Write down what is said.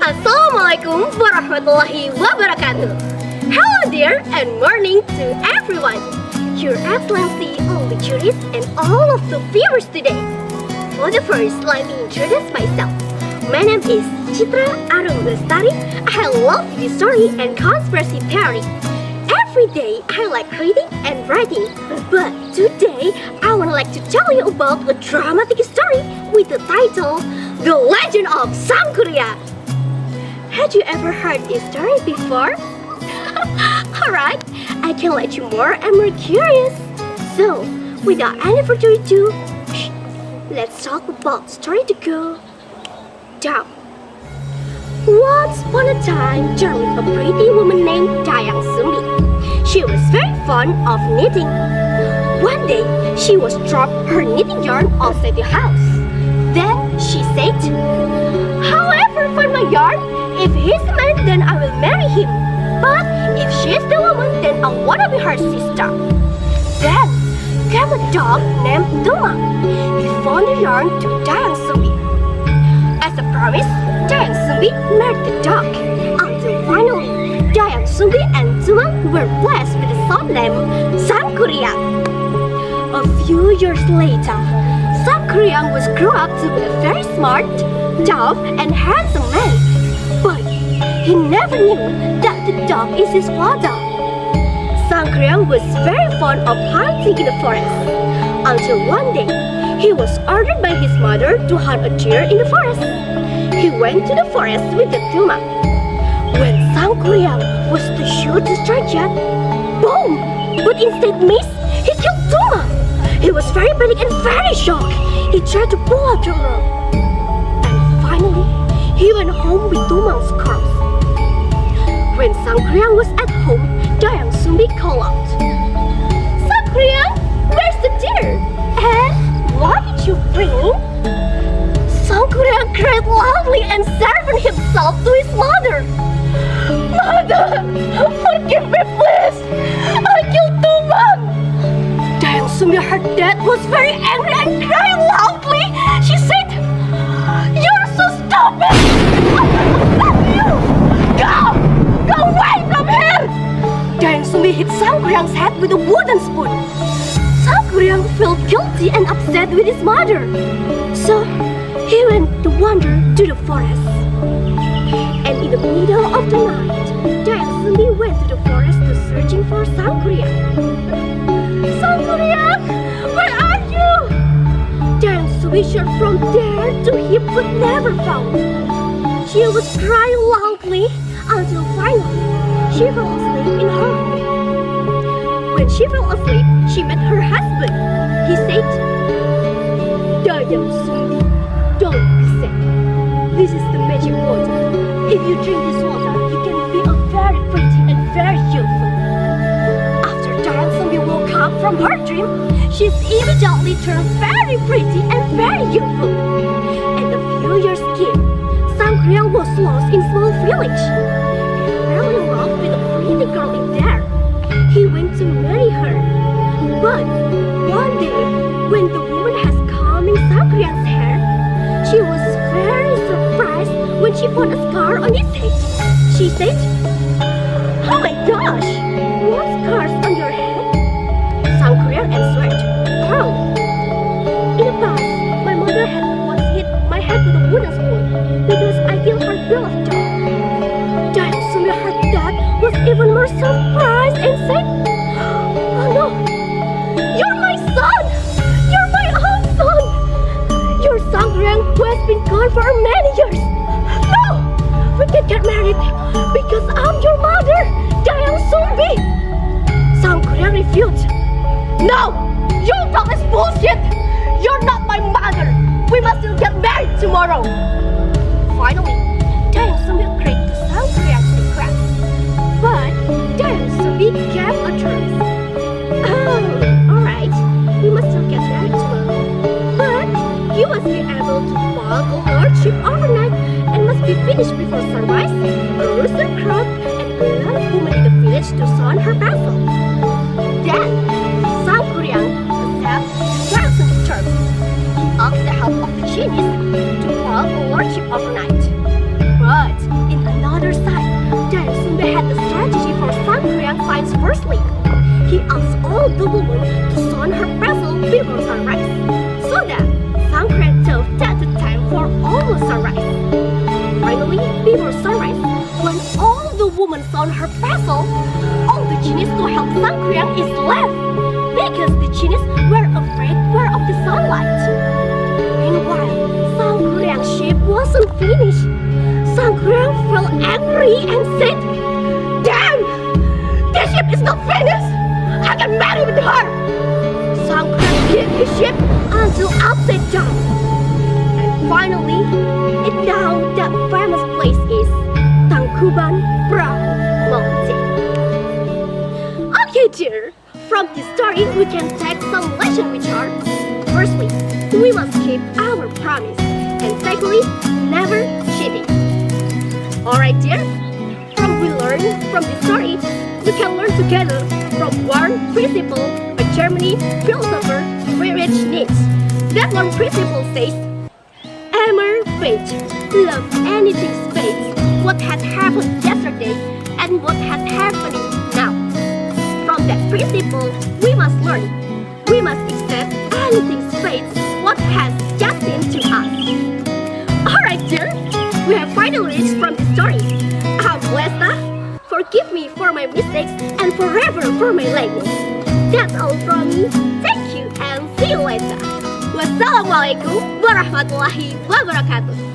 Assalamualaikum warahmatullahi wabarakatuh. Hello dear and morning to everyone. Your Excellency, all the tourists and all of the viewers today. For the first, let me introduce myself. My name is CITRA ARUM LESTARI. I love history and conspiracy theory. Every day I like reading and writing, but today I would like to tell you about a dramatic story with the title The Legend of Sangkuriang. Had you ever heard this story before? Alright, I can let you more and more curious. So, without any further ado, let's talk about the story to go down. Once upon a time, there lived a pretty woman named Dayang Sumbi. She was very fond of knitting. One day, she was dropped her knitting yarn outside the house. Then she said, "How ever find my yarn? If he's a man, then I will marry him. But if she's the woman, then I wanna be her sister." Then came a dog named Tumang. He found the yarn to Dayang Sumbi. As a promise, Dayang Sumbi married the dog. Until finally, Dayang Sumbi and Tumang were blessed with a son named Sangkuriang. A few years later, Sangkuriang was grew up to be a very smart, tough, and handsome man. But he never knew that the dog is his father. Sangkuriang was very fond of hunting in the forest. Until one day, he was ordered by his mother to hunt a deer in the forest. He went to the forest with the Tumang. When Sangkuriang was to shoot the target, boom! But instead missed, he killed Tumang. He was very panicked and very shocked. He tried to pull out the rope. And finally, he went home with Tumang's corpse. When Sangkuriang was at home, Dayang Sumbi called out, "Sangkuriang, where's the deer? And what did you bring?" Sangkuriang cried loudly and served himself to his mother. "Mother, forgive me please. I killed Tumang." Dayang Sumbi heard that was very angry and cried loudly. She said, "You're so stupid! I will stop you! Go! Go away from here!" Dayang Sumbi hit Sangkuriang's head with a wooden spoon. Sangkuriang felt guilty and upset with his mother. So, he went to wander to the forest. And in the middle of the night, Dayang Sumbi went to the forest to searching for Sangkuriang. "Sangkuriang, where are you?" Dayang Sumbi searched from there to him but never found. She was crying loudly until finally she fell asleep in her home. When she fell asleep, she met her husband. He said, "Dayang Sumbi, don't be sad. This is the magic water. If you drink this water, you can be a very pretty and very youthful." After Dayang Sumbi woke up from her dream, she immediately turned very pretty and very youthful. And a few years came. Sangkuriang was lost in a small village. He fell in love with a pretty girl in there. He went to marry her. But one day, when the woman has combing Sangkuriang's hair, she was very surprised when she found a scar on his head. She said, "Oh my gosh, what scars on your head?" Sangkuriang answered, "Oh, in the past, my mother had once hit my head with a wooden spoon because I killed her beloved dog." Dayang Sumbi heard that was even more surprised and said, "Oh no, you're my son! You're my own son! You're Sangkuriang who has been gone for many years. No, we can't get married because I'm your mother, Dayang Sumbi." Sangkuriang refused. "No, your talk is bullshit. You're not my mother. We must still get married tomorrow." Finally, Dayang Sumbi agreed to Sangkuriang's request. But Dayang Sumbi gave a choice. "Oh, alright, we must still get married tomorrow. But you must be able to walk a large ship overnight and must be finished before sunrise, a rooster crowed, and a lot of women in the village to sound her vessel." Then, Sangkuriang accepted Dayang Sumbi's terms. He asked the help of the genies to walk a large ship overnight. But in another side, Dan Sumbe had a strategy for Sangkryang finds firstly. He asked all the women to sound her whistle before sunrise, so that Sangkryang thought that the time for almost sunrise. Finally, before sunrise, when all the women sound her whistle, all the genies to help Sangkryang is left, because the genies were afraid of the sunlight. Meanwhile, Sangkryang's ship wasn't finished. Sangkryang felt angry and said, "Damn! This ship is not finished! I get married with her!" Sangkryang hit his ship until upside down. And finally, it found that famous place is Tangkuban Perahu Mountain. Okay dear, from this story we can take some lesson which are: firstly, we must keep our promise, and secondly, never cheating. Alright dear, we learn from this story, we can learn together from one principle a German philosopher Friedrich Nietzsche. That one principle says, "Amour fate, love anything fate, what had happened yesterday and what had happening now." From that principle, we must learn. We must accept anything's fate, what has destined to us. Alright dear, we have finally reached from the story. I'm Lesta. Forgive me for my mistakes and forever for my lateness. That's all from me. Thank you and see you later. Wassalamualaikum warahmatullahi wabarakatuh.